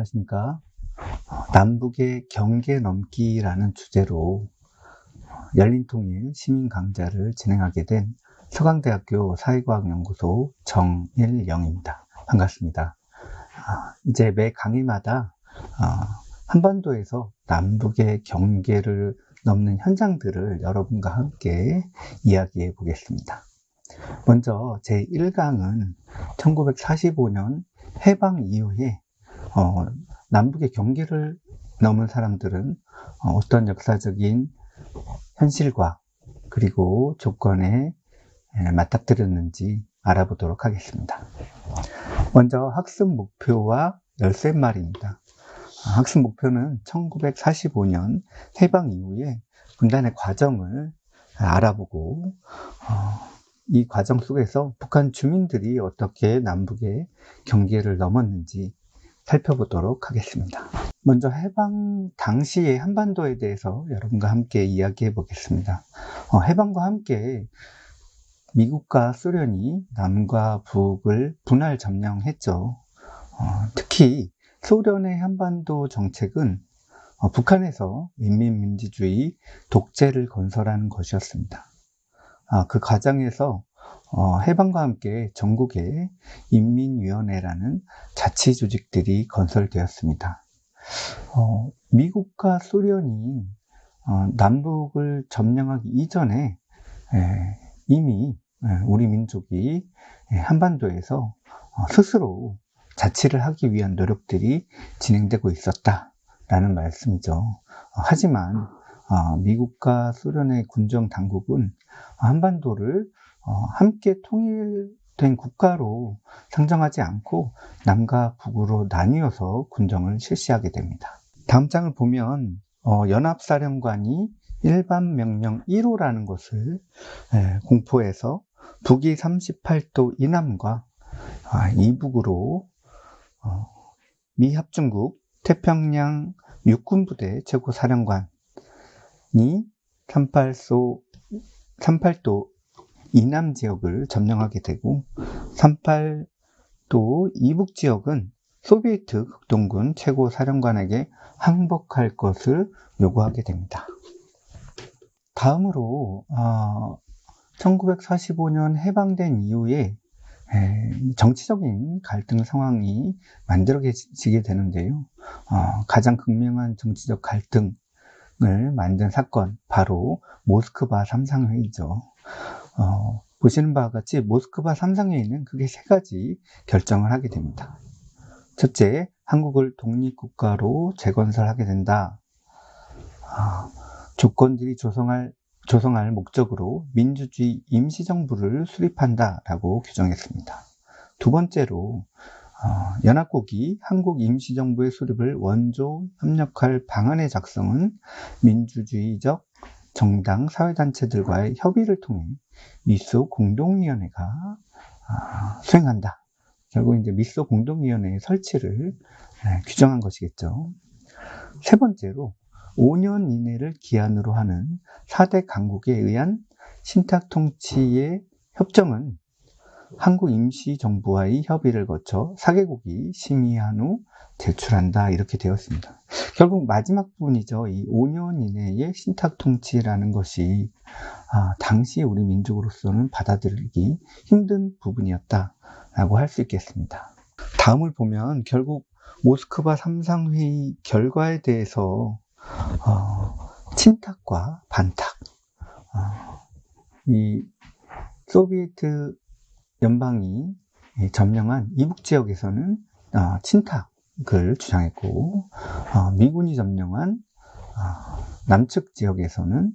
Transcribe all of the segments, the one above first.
안녕하십니까. 남북의 경계 넘기라는 주제로 열린통일 시민 강좌를 진행하게 된 서강대학교 사회과학연구소 정일영입니다. 반갑습니다. 이제 매 강의마다 한반도에서 남북의 경계를 넘는 현장들을 여러분과 함께 이야기해 보겠습니다. 먼저 제1강은 1945년 해방 이후에 남북의 경계를 넘은 사람들은 어떤 역사적인 현실과 그리고 조건에 맞닥뜨렸는지 알아보도록 하겠습니다. 먼저 학습 목표와 열쇠말입니다. 학습 목표는 1945년 해방 이후에 분단의 과정을 알아보고 이 과정 속에서 북한 주민들이 어떻게 남북의 경계를 넘었는지 살펴보도록 하겠습니다. 먼저 해방 당시의 한반도에 대해서 여러분과 함께 이야기해 보겠습니다. 해방과 함께 미국과 소련이 남과 북을 분할 점령했죠. 특히 소련의 한반도 정책은 북한에서 인민민주주의 독재를 건설하는 것이었습니다. 그 과정에서 해방과 함께 전국에 인민위원회라는 자치조직들이 건설되었습니다. 미국과 소련이 남북을 점령하기 이전에 이미 우리 민족이 한반도에서 스스로 자치를 하기 위한 노력들이 진행되고 있었다라는 말씀이죠. 하지만 미국과 소련의 군정 당국은 한반도를 함께 통일된 국가로 상정하지 않고 남과 북으로 나뉘어서 군정을 실시하게 됩니다. 다음 장을 보면 연합사령관이 일반명령 1호라는 것을 공포해서 북위 38도 이남과 이북으로 미합중국 태평양 육군부대 최고사령관이 38도 이남 지역을 점령하게 되고 38도 이북 지역은 소비에트 극동군 최고사령관에게 항복할 것을 요구하게 됩니다. 다음으로 1945년 해방된 이후에 정치적인 갈등 상황이 만들어지게 되는데요. 가장 극명한 정치적 갈등을 만든 사건, 바로 모스크바 3상회의죠. 보시는 바와 같이 모스크바 3상회의는 크게 세 가지 결정을 하게 됩니다. 첫째, 한국을 독립국가로 재건설하게 된다. 조건들이 조성할 목적으로 민주주의 임시정부를 수립한다라고 규정했습니다. 두 번째로 연합국이 한국 임시정부의 수립을 원조 협력할 방안의 작성은 민주주의적 정당 사회단체들과의 협의를 통해 미소 공동위원회가 수행한다. 결국 이제 미소 공동위원회의 설치를 규정한 것이겠죠. 세 번째로 5년 이내를 기한으로 하는 4대 강국에 의한 신탁통치의 협정은 한국 임시정부와의 협의를 거쳐 4개국이 심의한 후 제출한다, 이렇게 되었습니다. 결국 마지막 부분이죠. 이 5년 이내의 신탁통치라는 것이 당시 우리 민족으로서는 받아들이기 힘든 부분이었다라고 할 수 있겠습니다. 다음을 보면 결국 모스크바 3상회의 결과에 대해서 친탁과 반탁, 이 소비에트 연방이 점령한 이북 지역에서는 친탁을 주장했고, 미군이 점령한 남측 지역에서는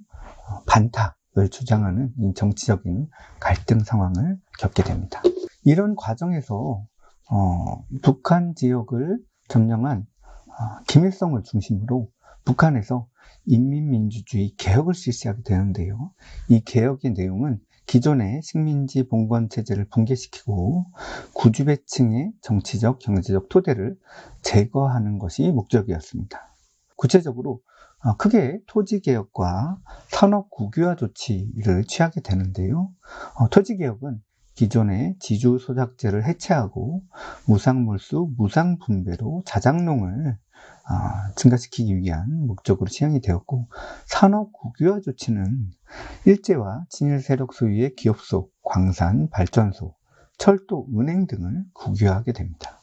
반탁을 주장하는 이 정치적인 갈등 상황을 겪게 됩니다. 이런 과정에서 북한 지역을 점령한 김일성을 중심으로 북한에서 인민민주주의 개혁을 실시하게 되는데요. 이 개혁의 내용은 기존의 식민지 봉건 체제를 붕괴시키고 구주배층의 정치적, 경제적 토대를 제거하는 것이 목적이었습니다. 구체적으로 크게 토지개혁과 산업국유화 조치를 취하게 되는데요. 토지개혁은 기존의 지주 소작제를 해체하고 무상몰수, 무상분배로 자작농을 증가시키기 위한 목적으로 시행이 되었고, 산업국유화 조치는 일제와 친일 세력 소유의 기업소, 광산, 발전소, 철도, 은행 등을 국유화하게 됩니다.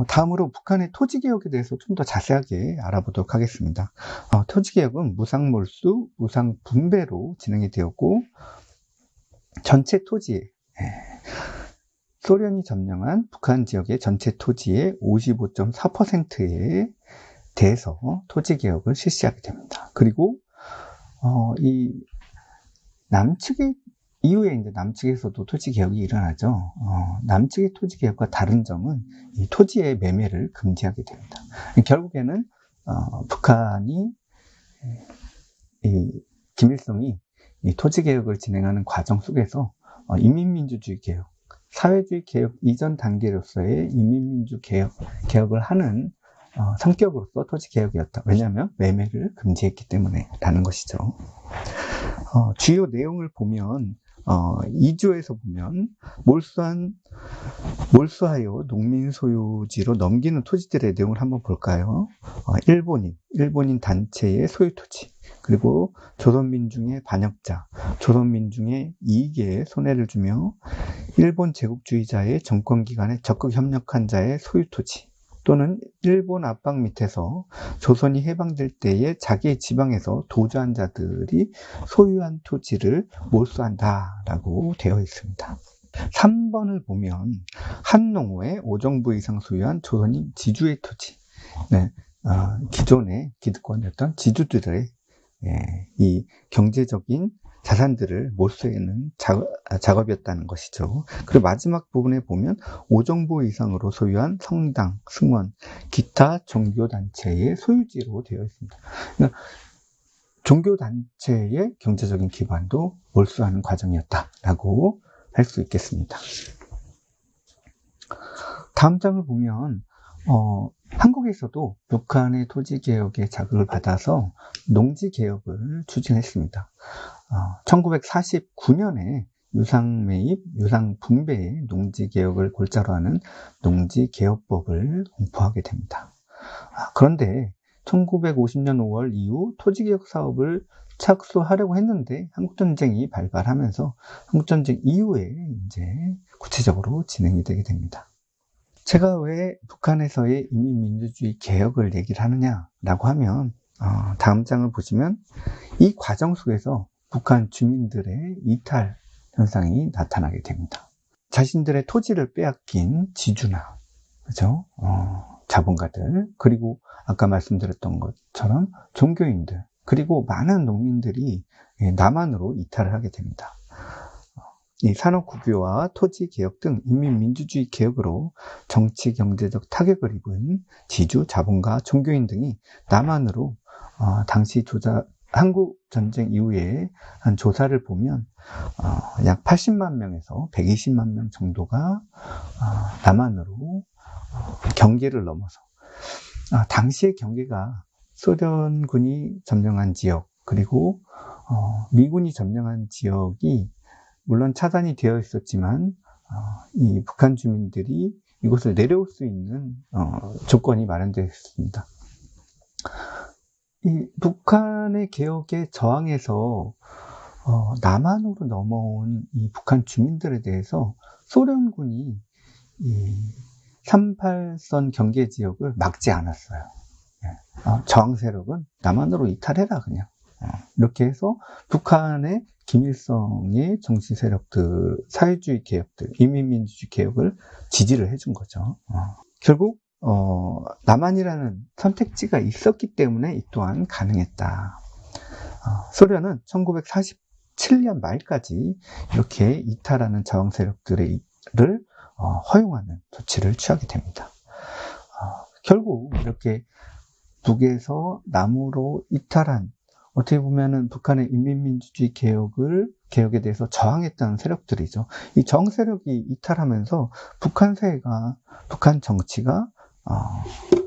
다음으로 북한의 토지개혁에 대해서 좀 더 자세하게 알아보도록 하겠습니다. 토지개혁은 무상몰수, 무상분배로 진행이 되었고, 전체 토지에 소련이 점령한 북한 지역의 전체 토지의 55.4%에 대해서 토지개혁을 실시하게 됩니다. 그리고 이 남측의 이후에 이제 남측에서도 토지개혁이 일어나죠. 남측의 토지개혁과 다른 점은 이 토지의 매매를 금지하게 됩니다. 결국에는 북한이 김일성이 이 토지개혁을 진행하는 과정 속에서 인민민주주의 개혁, 사회주의 개혁 이전 단계로서의 인민민주 개혁을 하는 성격으로서 토지개혁이었다. 왜냐하면 매매를 금지했기 때문에 라는 것이죠. 주요 내용을 보면 2조에서 보면 몰수하여 농민 소유지로 넘기는 토지들의 내용을 한번 볼까요? 일본인 단체의 소유 토지, 그리고 조선민중의 반역자, 조선민중의 이익에 손해를 주며 일본 제국주의자의 정권기관에 적극 협력한 자의 소유 토지, 또는 일본 압박 밑에서 조선이 해방될 때에 자기의 지방에서 도주한 자들이 소유한 토지를 몰수한다라고 되어 있습니다. 3번을 보면 한 농호의 5정부 이상 소유한 조선인 지주의 토지, 기존의 기득권이었던 지주들의 이 경제적인 자산들을 몰수하는 작업이었다는 것이죠. 그리고 마지막 부분에 보면 5정부 이상으로 소유한 성당, 승원, 기타 종교단체의 소유지로 되어 있습니다. 그러니까 종교단체의 경제적인 기반도 몰수하는 과정이었다라고 할 수 있겠습니다. 다음 장을 보면 한국에서도 북한의 토지개혁에 자극을 받아서 농지개혁을 추진했습니다. 1949년에 유상매입, 유상분배의 농지개혁을 골자로 하는 농지개혁법을 공포하게 됩니다. 그런데 1950년 5월 이후 토지개혁 사업을 착수하려고 했는데 한국전쟁이 발발하면서 한국전쟁 이후에 이제 구체적으로 진행이 되게 됩니다. 제가 왜 북한에서의 인민민주주의 개혁을 얘기를 하느냐라고 하면 다음 장을 보시면 이 과정 속에서 북한 주민들의 이탈 현상이 나타나게 됩니다. 자신들의 토지를 빼앗긴 지주나, 그죠? 자본가들, 그리고 아까 말씀드렸던 것처럼 종교인들, 그리고 많은 농민들이 남한으로 이탈을 하게 됩니다. 이 산업국유화, 토지개혁 등 인민민주주의 개혁으로 정치, 경제적 타격을 입은 지주, 자본가, 종교인 등이 남한으로 당시 한국전쟁 이후에 한 조사를 보면 약 80만 명에서 120만 명 정도가 남한으로 경계를 넘어서 당시의 경계가 소련군이 점령한 지역, 그리고 미군이 점령한 지역이 물론 차단이 되어 있었지만 이 북한 주민들이 이곳을 내려올 수 있는 조건이 마련되어 있습니다. 이 북한의 개혁에 저항해서 남한으로 넘어온 이 북한 주민들에 대해서 소련군이 이 38선 경계 지역을 막지 않았어요. 저항 세력은 남한으로 이탈해라 그냥. 이렇게 해서 북한의 김일성의 정치 세력들, 사회주의 개혁들, 인민민주주의 개혁을 지지를 해준 거죠. 결국 남한이라는 선택지가 있었기 때문에 이 또한 가능했다. 소련은 1947년 말까지 이렇게 이탈하는 저항 세력들을 허용하는 조치를 취하게 됩니다. 결국 이렇게 북에서 남으로 이탈한, 어떻게 보면은 북한의 인민민주주의 개혁에 대해서 저항했다는 세력들이죠. 이 저항 세력이 이탈하면서 북한 사회가, 북한 정치가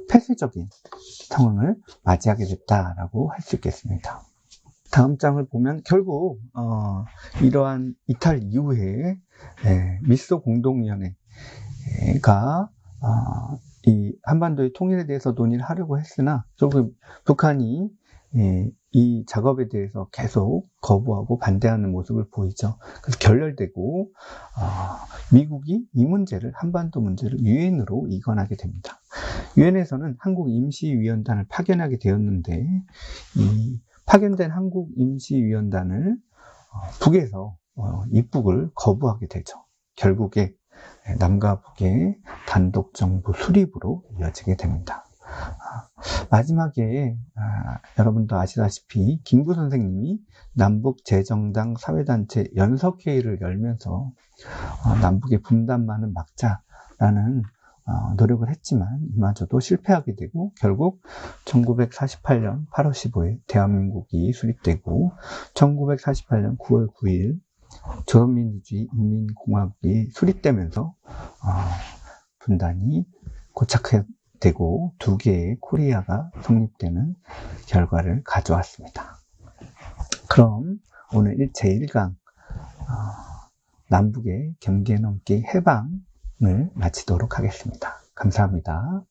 폐쇄적인 상황을 맞이하게 됐다라고 할 수 있겠습니다. 다음 장을 보면 결국 이러한 이탈 이후에 미소 공동위원회가 이 한반도의 통일에 대해서 논의를 하려고 했으나 조금 북한이 이 작업에 대해서 계속 거부하고 반대하는 모습을 보이죠. 그래서 결렬되고 미국이 이 문제를, 한반도 문제를 유엔으로 이관하게 됩니다. 유엔에서는 한국 임시위원단을 파견하게 되었는데 이 파견된 한국 임시위원단을 북에서 입국을 거부하게 되죠. 결국에 남과 북의 단독정부 수립으로 이어지게 됩니다. 마지막에 여러분도 아시다시피 김구 선생님이 남북재정당 사회단체 연석회의를 열면서 남북의 분단만은 막자라는 노력을 했지만 이마저도 실패하게 되고 결국 1948년 8월 15일 대한민국이 수립되고 1948년 9월 9일 조선민주주의 인민공화국이 수립되면서 분단이 고착되고 두 개의 코리아가 성립되는 결과를 가져왔습니다. 그럼 오늘 제1강 남북의 경계 넘기 해방을 마치도록 하겠습니다. 감사합니다.